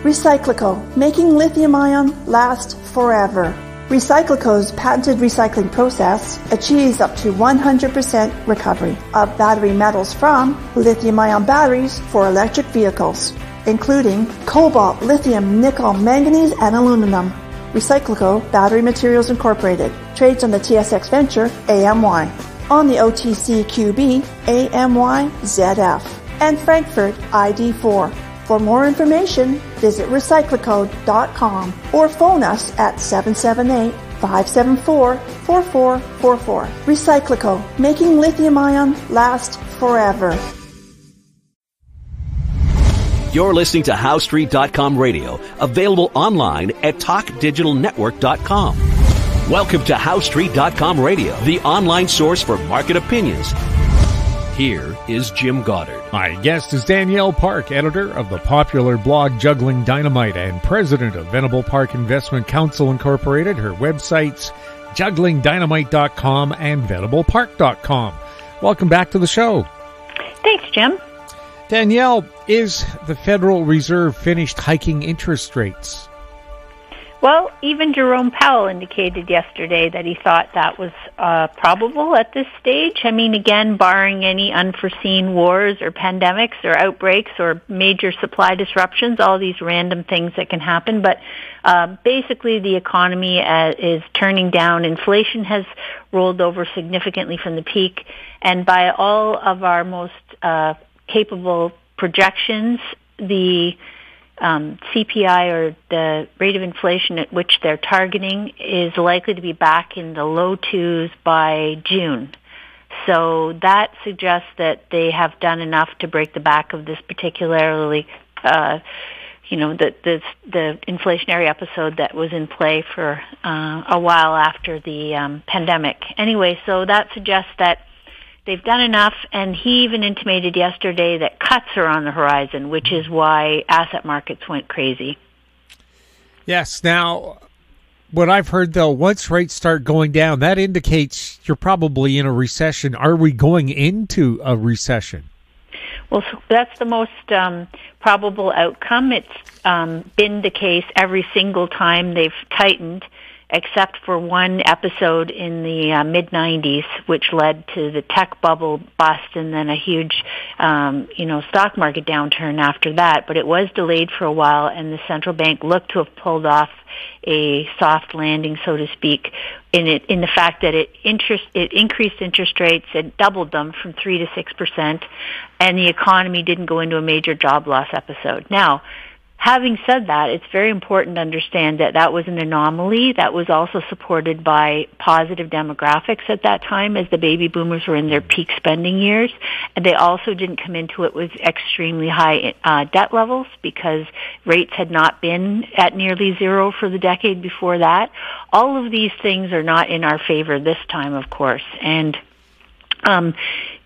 Recyclico, making lithium-ion last forever. Recyclico's patented recycling process achieves up to 100% recovery of battery metals from lithium-ion batteries for electric vehicles, including cobalt, lithium, nickel, manganese, and aluminum. Recyclico Battery Materials Incorporated trades on the TSX Venture AMY, on the OTCQB AMYZF, and Frankfurt ID4. For more information, visit recyclico.com or phone us at 778-574-4444. Recyclico, making lithium-ion last forever. You're listening to HowStreet.com radio, available online at TalkDigitalNetwork.com. Welcome to HowStreet.com radio, the online source for market opinions. Here is Jim Goddard. My guest is Danielle Park, editor of the popular blog Juggling Dynamite and president of Venable Park Investment Council Incorporated. Her websites, jugglingdynamite.com and venablepark.com. Welcome back to the show. Thanks, Jim. Danielle, is the Federal Reserve finished hiking interest rates? Well, even Jerome Powell indicated yesterday that he thought that was probable at this stage. I mean, again, barring any unforeseen wars or pandemics or outbreaks or major supply disruptions, all these random things that can happen. But basically, the economy is turning down. Inflation has rolled over significantly from the peak. And by all of our most capable projections, the CPI, or the rate of inflation at which they're targeting, is likely to be back in the low twos by June. So that suggests that they have done enough to break the back of this particularly, the inflationary episode that was in play for a while after the pandemic. Anyway, so that suggests that they've done enough, and he even intimated yesterday that cuts are on the horizon, which is why asset markets went crazy. Yes. Now, what I've heard, though, once rates start going down, that indicates you're probably in a recession. Are we going into a recession? Well, so that's the most probable outcome. It's been the case every single time they've tightened, except for one episode in the mid-'90s, which led to the tech bubble bust and then a huge, stock market downturn after that. But it was delayed for a while, and the central bank looked to have pulled off a soft landing, so to speak, in the fact that it increased interest rates, it doubled them from 3 to 6%, and the economy didn't go into a major job loss episode. Now, having said that, it's very important to understand that that was an anomaly that was also supported by positive demographics at that time, as the baby boomers were in their peak spending years. And they also didn't come into it with extremely high debt levels, because rates had not been at nearly zero for the decade before that. All of these things are not in our favor this time, of course. And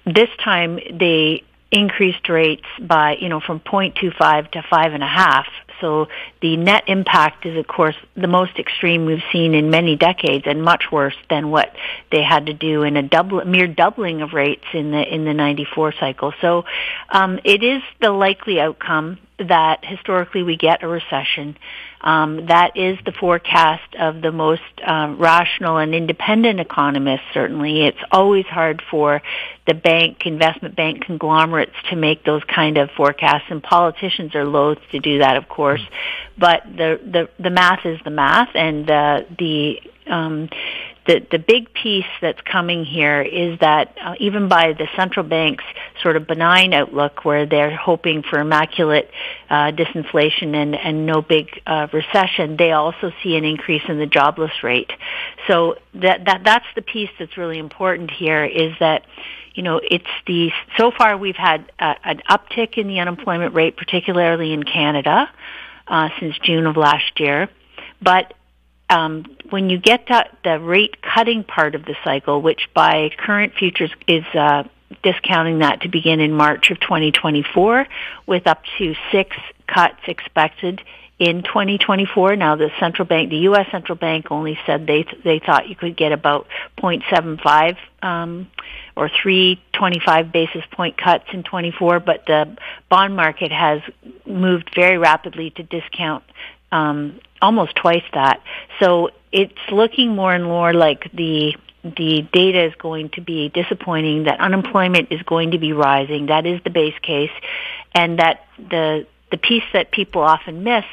this time they increased rates by, from 0.25 to 5.5. So the net impact is, of course, the most extreme we've seen in many decades, and much worse than what they had to do in a mere doubling of rates in the 94 cycle. So it is the likely outcome that historically we get a recession. That is the forecast of the most rational and independent economists, certainly. It's always hard for the investment bank conglomerates to make those kind of forecasts, and politicians are loath to do that, of course. But the math is the math, and the big piece that's coming here is that even by the central bank's sort of benign outlook, where they're hoping for immaculate disinflation and no big recession, they also see an increase in the jobless rate. So that's the piece that's really important here, is that so far we've had an uptick in the unemployment rate, particularly in Canada, since June of last year. But when you get to the rate cutting part of the cycle, which by current futures is discounting that to begin in March of 2024, with up to 6 cuts expected in 2024. Now, the U.S. central bank only said they thought you could get about 0.75 or 325 basis point cuts in 24, but the bond market has moved very rapidly to discount almost twice that. So it's looking more and more like the data is going to be disappointing, that unemployment is going to be rising. That is the base case. And that the piece that people often miss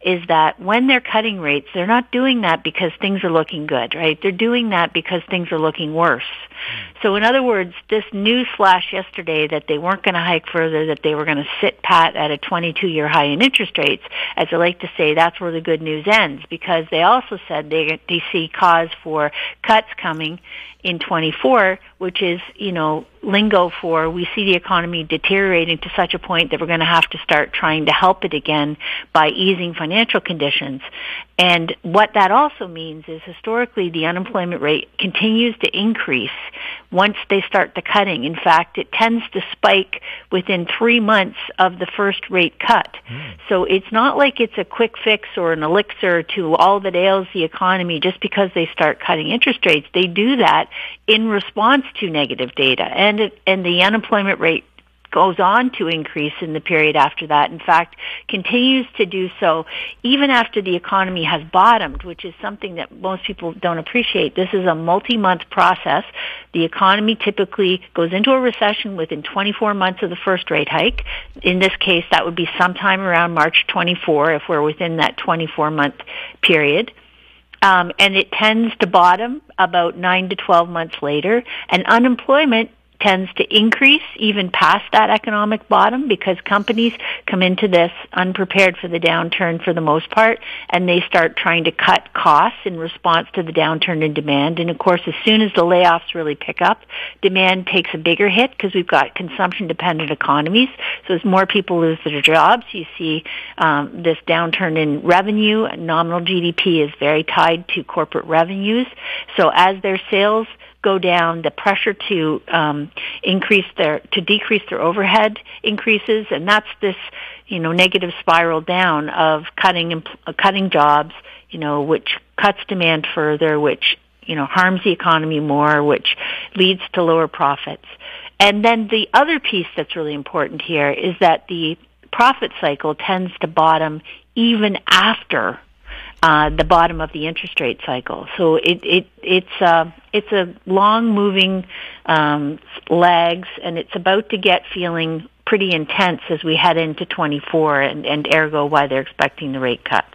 is that when they're cutting rates, they're not doing that because things are looking good, right? They're doing that because things are looking worse. So in other words, this news flash yesterday that they weren't going to hike further, that they were going to sit pat at a 22-year high in interest rates, as I like to say, that's where the good news ends, because they also said they see cause for cuts coming in 24, which is, lingo for we see the economy deteriorating to such a point that we're going to have to start trying to help it again by easing financial conditions. And what that also means is historically the unemployment rate continues to increase once they start the cutting. In fact, it tends to spike within 3 months of the first rate cut. So it's not like it's a quick fix or an elixir to all that ails the economy just because they start cutting interest rates. They do that in response to negative data, and the unemployment rate goes on to increase in the period after that. In fact, continues to do so even after the economy has bottomed, which is something that most people don't appreciate. This is a multi-month process. The economy typically goes into a recession within 24 months of the first rate hike. In this case, that would be sometime around March 24 if we're within that 24-month period. And it tends to bottom about 9 to 12 months later, and unemployment tends to increase even past that economic bottom because companies come into this unprepared for the downturn for the most part, and they start trying to cut costs in response to the downturn in demand. And of course, as soon as the layoffs really pick up, demand takes a bigger hit because we've got consumption-dependent economies. So as more people lose their jobs, you see this downturn in revenue. Nominal GDP is very tied to corporate revenues. So as their sales go down, the pressure to decrease their overhead increases, and that's this negative spiral down of cutting jobs, which cuts demand further, which harms the economy more, which leads to lower profits. And then the other piece that's really important here is that the profit cycle tends to bottom even after the bottom of the interest rate cycle. So it's a long moving lags, and it's about to get feeling pretty intense as we head into 24, and ergo why they're expecting the rate cuts.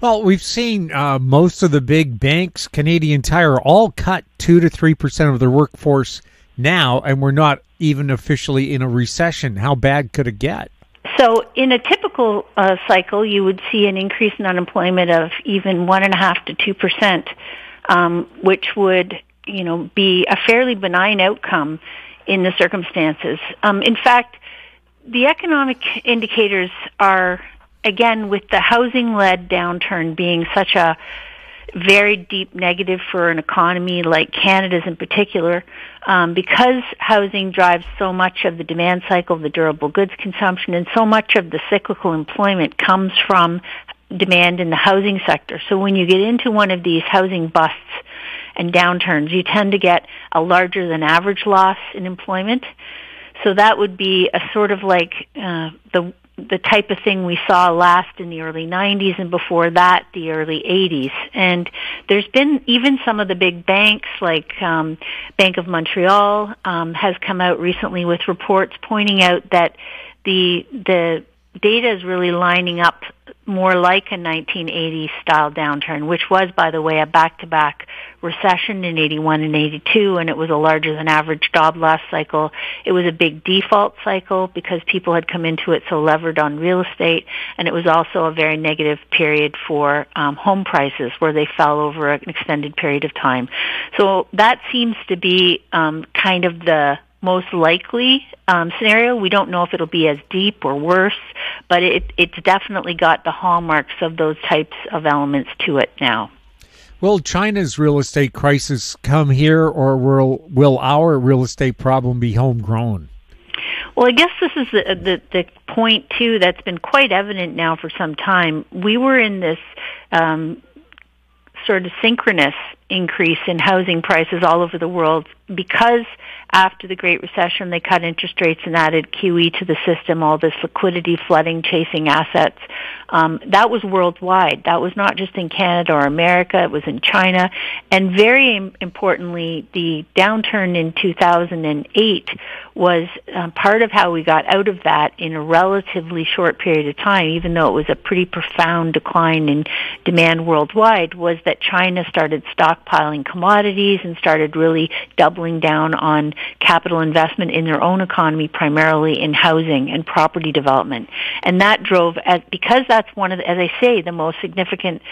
Well, we've seen most of the big banks, Canadian Tire, all cut 2 to 3% of their workforce now, and we're not even officially in a recession. How bad could it get? So in a typical cycle, you would see an increase in unemployment of even 1.5% to 2%, which would, be a fairly benign outcome in the circumstances. In fact, the economic indicators are, again, with the housing-led downturn being such a very deep negative for an economy like Canada's in particular, because housing drives so much of the demand cycle, the durable goods consumption, and so much of the cyclical employment comes from demand in the housing sector. So when you get into one of these housing busts and downturns, you tend to get a larger than average loss in employment. So that would be a sort of like the type of thing we saw last in the early 90s, and before that, the early 80s. And there's been even some of the big banks, like Bank of Montreal, has come out recently with reports pointing out that the data is really lining up more like a 1980s style downturn, which was, by the way, a back-to-back recession in 81 and 82, and it was a larger than average job loss cycle. It was a big default cycle because people had come into it so levered on real estate, and it was also a very negative period for home prices where they fell over an extended period of time. So that seems to be kind of the most likely scenario. We don't know if it'll be as deep or worse, but it's definitely got the hallmarks of those types of elements to it now. Will China's real estate crisis come here, or will our real estate problem be homegrown? Well, I guess this is the point, too, that's been quite evident now for some time. We were in this sort of synchronous increase in housing prices all over the world because after the Great Recession they cut interest rates and added QE to the system, all this liquidity flooding, chasing assets. That was worldwide. That was not just in Canada or America. It was in China. And very importantly, the downturn in 2008 was part of how we got out of that in a relatively short period of time, even though it was a pretty profound decline in demand worldwide, was that China started stockpiling commodities and started really doubling down on capital investment in their own economy, primarily in housing and property development. And that drove, because that's one of the, as I say, the most significant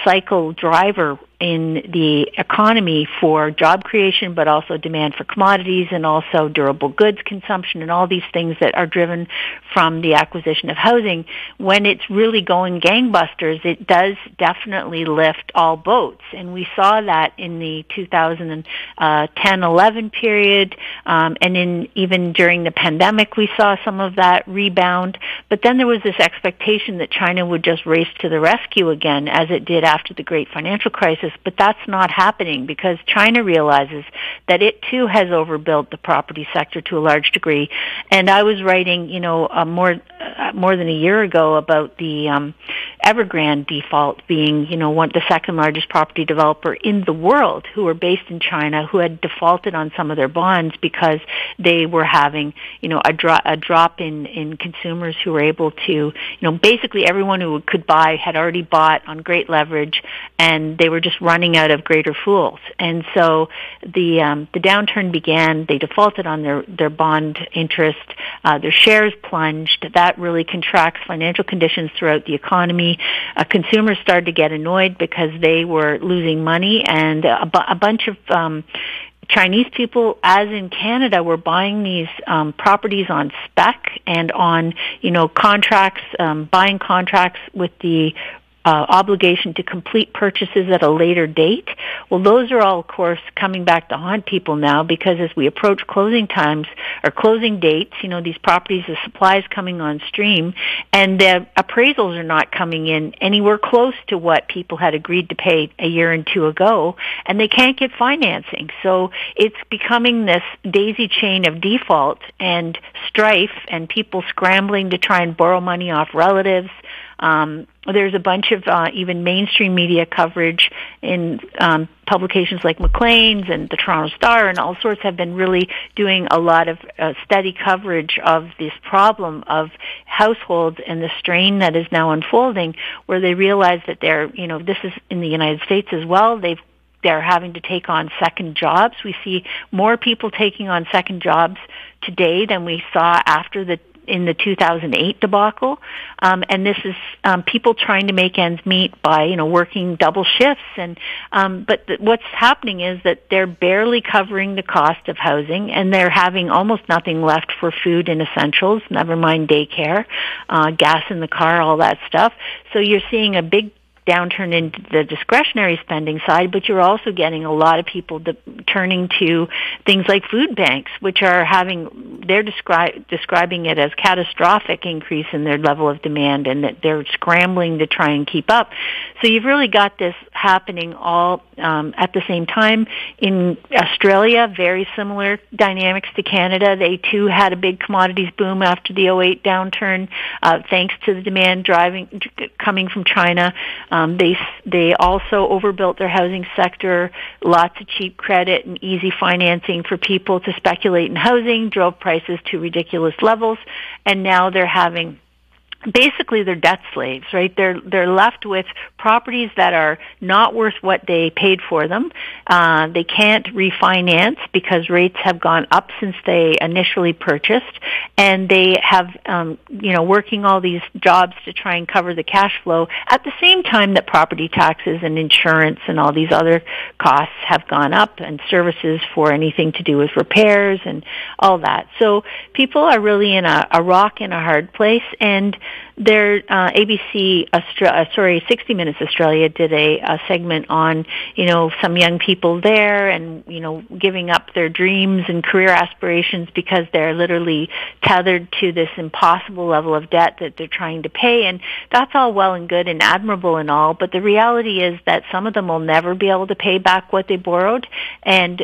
cycle driver in the economy for job creation, but also demand for commodities and also durable goods consumption and all these things that are driven from the acquisition of housing. When it's really going gangbusters, it does definitely lift all boats. And we saw that in the 2010-11 period, and even during the pandemic, we saw some of that rebound. But then there was this expectation that China would just race to the rescue again, as it did after the great financial crisis. But that's not happening because China realizes that it too has overbuilt the property sector to a large degree. And I was writing, more than a year ago about the Evergrande default being, the second largest property developer in the world, who were based in China, who had defaulted on some of their bonds because they were having, a drop in consumers who were able to, basically everyone who could buy had already bought on great leverage, and they were just running out of greater fools. And so the downturn began. They defaulted on their bond interest. Their shares plunged. That really contracts financial conditions throughout the economy. Consumers started to get annoyed because they were losing money, and a bunch of Chinese people, as in Canada, were buying these properties on spec and on contracts, buying contracts with the obligation to complete purchases at a later date. Well, those are all, of course, coming back to haunt people now, because as we approach closing times or closing dates, these properties, the supply is coming on stream, and the appraisals are not coming in anywhere close to what people had agreed to pay a year and two ago, and they can't get financing. So it's becoming this daisy chain of default and strife and people scrambling to try and borrow money off relatives. There's a bunch of even mainstream media coverage in publications like Maclean's and the Toronto Star and all sorts have been really doing a lot of steady coverage of this problem of households and the strain that is now unfolding, where they realize that this is in the United States as well. They're having to take on second jobs. We see more people taking on second jobs today than we saw in the 2008 debacle, and this is people trying to make ends meet by working double shifts. And but what's happening is that they're barely covering the cost of housing, and they're having almost nothing left for food and essentials. Never mind daycare, gas in the car, all that stuff. So you're seeing a big downturn in the discretionary spending side, but you're also getting a lot of people turning to things like food banks, which are they're describing it as catastrophic increase in their level of demand, and that they're scrambling to try and keep up. So you've really got this happening all at the same time. In Australia, very similar dynamics to Canada. They too had a big commodities boom after the 2008 downturn, thanks to the demand coming from China. They also overbuilt their housing sector. Lots of cheap credit and easy financing for people to speculate in housing drove prices to ridiculous levels, and now they're having basically they're debt slaves, right? They're left with properties that are not worth what they paid for them. They can't refinance because rates have gone up since they initially purchased, and they have working all these jobs to try and cover the cash flow at the same time that property taxes and insurance and all these other costs have gone up, and services for anything to do with repairs and all that. So people are really in a rock and a hard place, and Their ABC, 60 Minutes Australia did a segment on, some young people there and, giving up their dreams and career aspirations because they're literally tethered to this impossible level of debt that they're trying to pay. And that's all well and good and admirable and all, but the reality is that some of them will never be able to pay back what they borrowed. And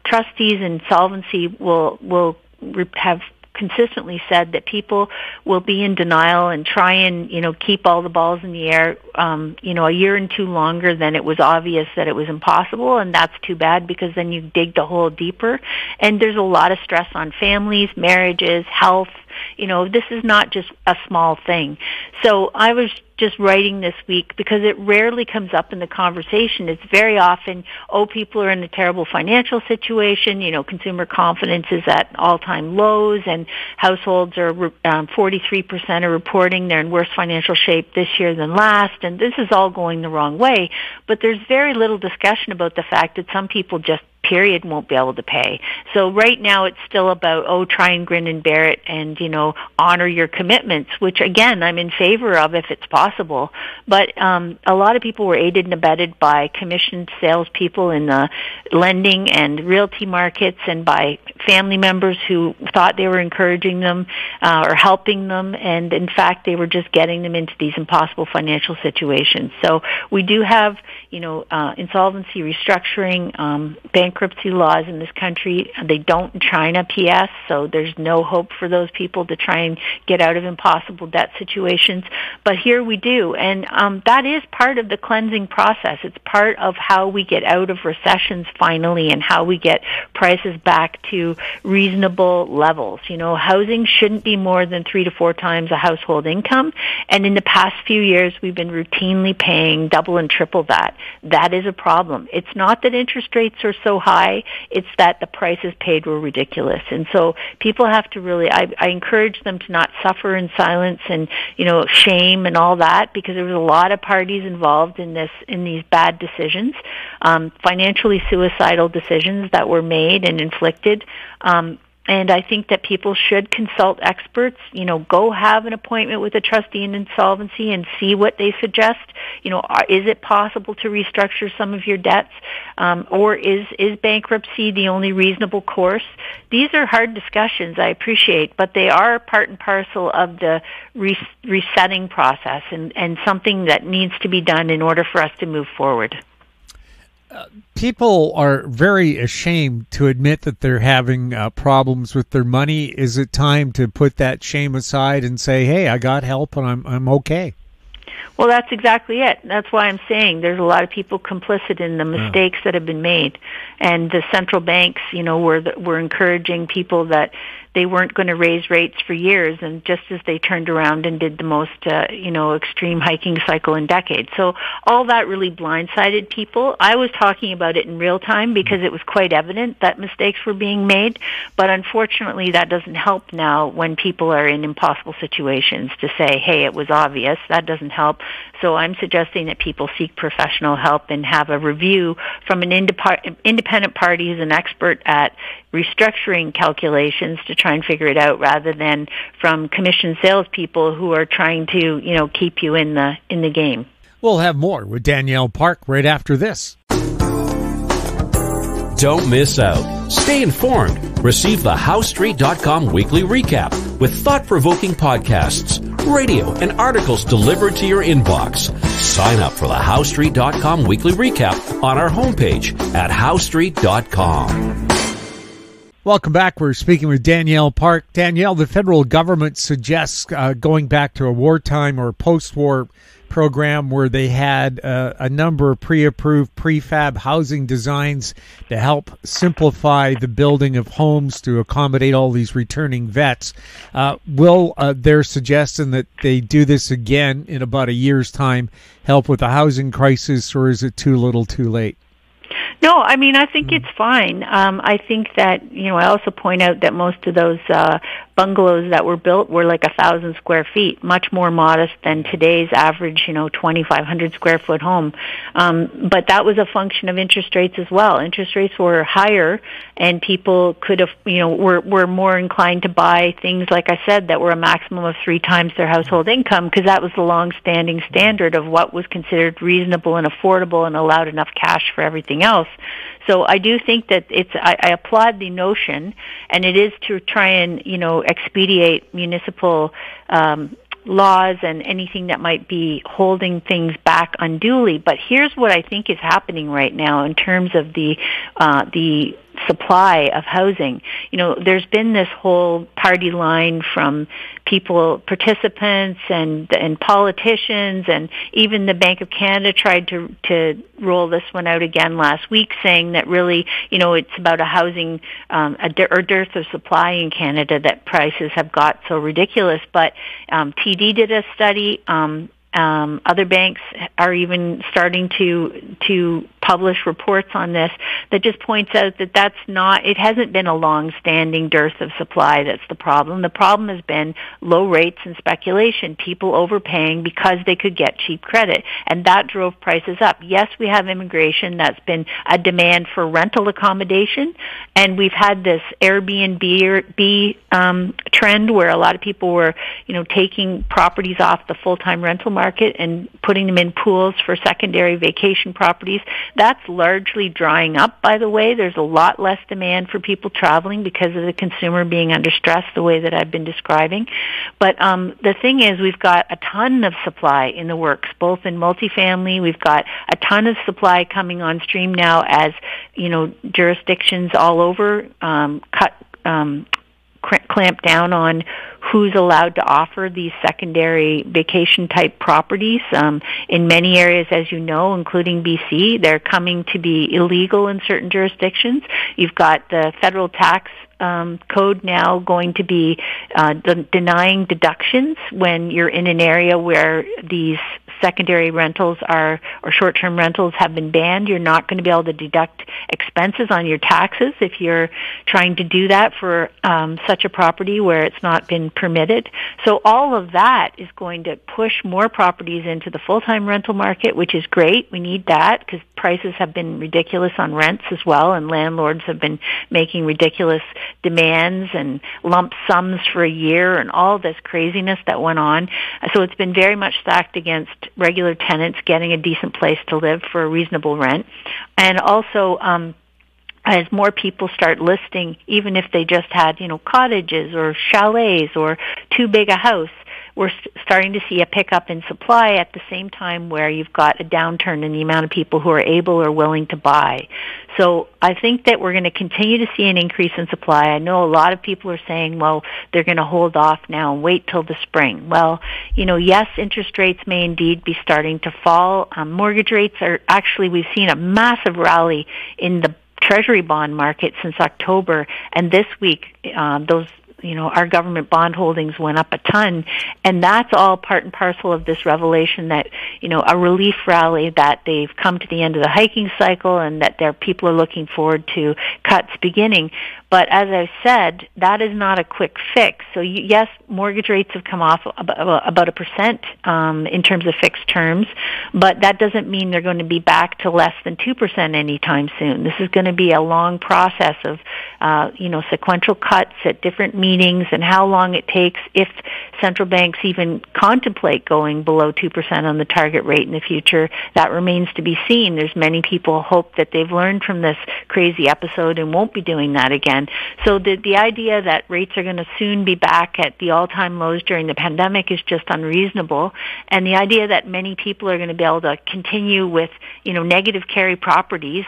trustees in solvency will have consistently said that people will be in denial and try and, keep all the balls in the air, a year and two longer than it was obvious that it was impossible. And that's too bad, because then you dig the hole deeper. And there's a lot of stress on families, marriages, health. This is not just a small thing. So I was just writing this week because it rarely comes up in the conversation. It's very often, people are in a terrible financial situation. Consumer confidence is at all-time lows, and households are 43% are reporting they're in worse financial shape this year than last. And this is all going the wrong way. But there's very little discussion about the fact that some people just period won't be able to pay. So right now it's still about, try and grin and bear it and, honor your commitments, which again, I'm in favor of if it's possible. But a lot of people were aided and abetted by commissioned salespeople in the lending and realty markets and by family members who thought they were encouraging them or helping them. And in fact, they were just getting them into these impossible financial situations. So we do have, insolvency, restructuring, bankruptcy laws in this country. They don't in China, P.S., so there's no hope for those people to try and get out of impossible debt situations. But here we do, and that is part of the cleansing process. It's part of how we get out of recessions finally and how we get prices back to reasonable levels. Housing shouldn't be more than 3 to 4 times a household income, and in the past few years we've been routinely paying double and triple that. That is a problem. It's not that interest rates are so high, it's that the prices paid were ridiculous. And so people have to really, I encourage them to not suffer in silence and, shame and all that, because there was a lot of parties involved in these bad decisions, financially suicidal decisions that were made and inflicted. And I think that people should consult experts, go have an appointment with a trustee in insolvency and see what they suggest. Is it possible to restructure some of your debts? Or is bankruptcy the only reasonable course? These are hard discussions, I appreciate, but they are part and parcel of the resetting process and something that needs to be done in order for us to move forward. People are very ashamed to admit that they're having problems with their money. Is it time to put that shame aside and say, hey, I got help and I'm okay? Well, that's exactly it. That's why I'm saying there's a lot of people complicit in the mistakes that have been made. And the central banks, were encouraging people that they weren't going to raise rates for years, and just as they turned around and did the most, extreme hiking cycle in decades. So all that really blindsided people. I was talking about it in real time because it was quite evident that mistakes were being made, but unfortunately that doesn't help now when people are in impossible situations to say, hey, it was obvious. That doesn't help. So I'm suggesting that people seek professional help and have a review from an independent party who's an expert at restructuring calculations to try and figure it out, rather than from commissioned salespeople who are trying to, keep you in the game. We'll have more with Danielle Park right after this. Don't miss out. Stay informed. Receive the HowStreet.com weekly recap with thought-provoking podcasts, radio, and articles delivered to your inbox. Sign up for the HowStreet.com weekly recap on our homepage at HowStreet.com. Welcome back. We're speaking with Danielle Park. Danielle, the federal government suggests going back to a wartime or post-war program where they had a number of pre-approved prefab housing designs to help simplify the building of homes to accommodate all these returning vets. Will their suggestion that they do this again in about a year's time help with the housing crisis, or is it too little too late? No, I mean, I think it's fine. I think that, I also point out that most of those bungalows that were built were like 1,000 square feet, much more modest than today's average, 2,500 square foot home. But that was a function of interest rates as well. Interest rates were higher, and people could have, were more inclined to buy things, like I said, that were a maximum of 3 times their household income, because that was the long-standing standard of what was considered reasonable and affordable and allowed enough cash for everything else. So I do think that I applaud the notion, and it is to try and, expedite municipal laws and anything that might be holding things back unduly. But here's what I think is happening right now in terms of the supply of housing. There's been this whole party line from participants and politicians, and even the Bank of Canada tried to roll this one out again last week, saying that really, it's about a housing or dearth of supply in Canada, that prices have got so ridiculous. But TD did a study. Other banks are even starting to publish reports on this that just points out that it hasn't been a long-standing dearth of supply that's the problem. The problem has been low rates and speculation, people overpaying because they could get cheap credit, and that drove prices up. Yes, we have immigration. That's been a demand for rental accommodation, and we've had this Airbnb trend where a lot of people were, taking properties off the full-time rental market and putting them in pools for secondary vacation properties. That's largely drying up, by the way. There's a lot less demand for people traveling because of the consumer being under stress the way that I've been describing. But the thing is, we've got a ton of supply in the works, both in multifamily. We've got a ton of supply coming on stream now as, jurisdictions all over clamp down on who's allowed to offer these secondary vacation type properties. In many areas, as you know, including BC, they're coming to be illegal in certain jurisdictions. You've got the federal tax code now going to be denying deductions when you're in an area where these secondary rentals or short-term rentals have been banned. You're not going to be able to deduct expenses on your taxes if you're trying to do that for such a property where it's not been permitted. So all of that is going to push more properties into the full-time rental market, which is great. We need that because prices have been ridiculous on rents as well, and landlords have been making ridiculous demands and lump sums for a year and all this craziness that went on. So it's been very much stacked against regular tenants getting a decent place to live for a reasonable rent. And also, as more people start listing, even if they just had, cottages or chalets or too big a house, we're starting to see a pickup in supply at the same time where you've got a downturn in the amount of people who are able or willing to buy. So I think that we're going to continue to see an increase in supply. I know a lot of people are saying, well, they're going to hold off now and wait till the spring. Well, yes, interest rates may indeed be starting to fall. Mortgage rates are actually, we've seen a massive rally in the Treasury bond market since October, and this week our government bond holdings went up a ton, and that's all part and parcel of this revelation that, a relief rally, that they've come to the end of the hiking cycle and that people are looking forward to cuts beginning. But as I said, that is not a quick fix. So yes, mortgage rates have come off about 1% in terms of fixed terms, but that doesn't mean they're going to be back to less than 2% anytime soon. This is going to be a long process of, sequential cuts at different meetings, and how long it takes if central banks even contemplate going below 2% on the target rate in the future. That remains to be seen. There's many people hope that they've learned from this crazy episode and won't be doing that again. So the idea that rates are going to soon be back at the all-time lows during the pandemic is just unreasonable. And the idea that many people are going to be able to continue with, negative carry properties,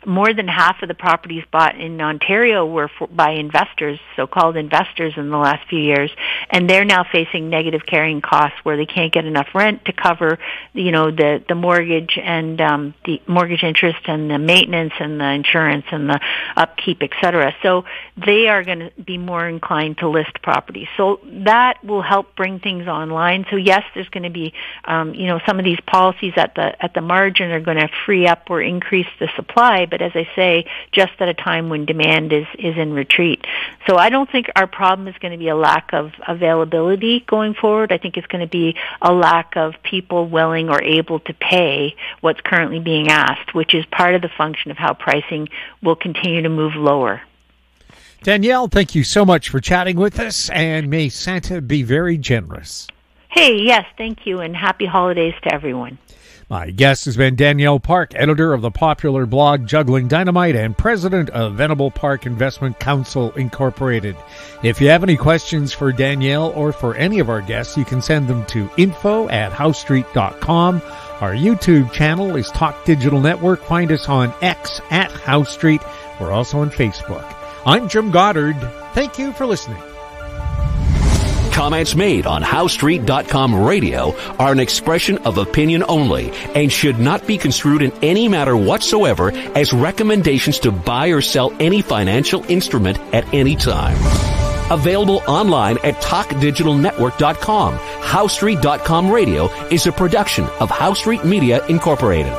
more than half of the properties bought in Ontario were by investors, so-called investors, in the last few years, and they're now facing negative carrying costs where they can't get enough rent to cover, the mortgage and the mortgage interest and the maintenance and the insurance and the upkeep, etc. So they are going to be more inclined to list properties. So that will help bring things online. So yes, there's going to be, some of these policies at the margin are going to free up or increase the supply, but as I say, just at a time when demand is in retreat. So I don't think our problem is going to be a lack of availability going forward. I think it's going to be a lack of people willing or able to pay what's currently being asked, which is part of the function of how pricing will continue to move lower. Danielle, thank you so much for chatting with us, and may Santa be very generous. Hey, yes, thank you, and happy holidays to everyone. My guest has been Danielle Park, editor of the popular blog Juggling Dynamite and president of Venable Park Investment Council, Incorporated. If you have any questions for Danielle or for any of our guests, you can send them to info@housestreet.com. Our YouTube channel is Talk Digital Network. Find us on X @HoweStreet. We're also on Facebook. I'm Jim Goddard. Thank you for listening. Comments made on HoweStreet.com radio are an expression of opinion only and should not be construed in any matter whatsoever as recommendations to buy or sell any financial instrument at any time. Available online at TalkDigitalNetwork.com. HoweStreet.com radio is a production of HoweStreet Media Incorporated.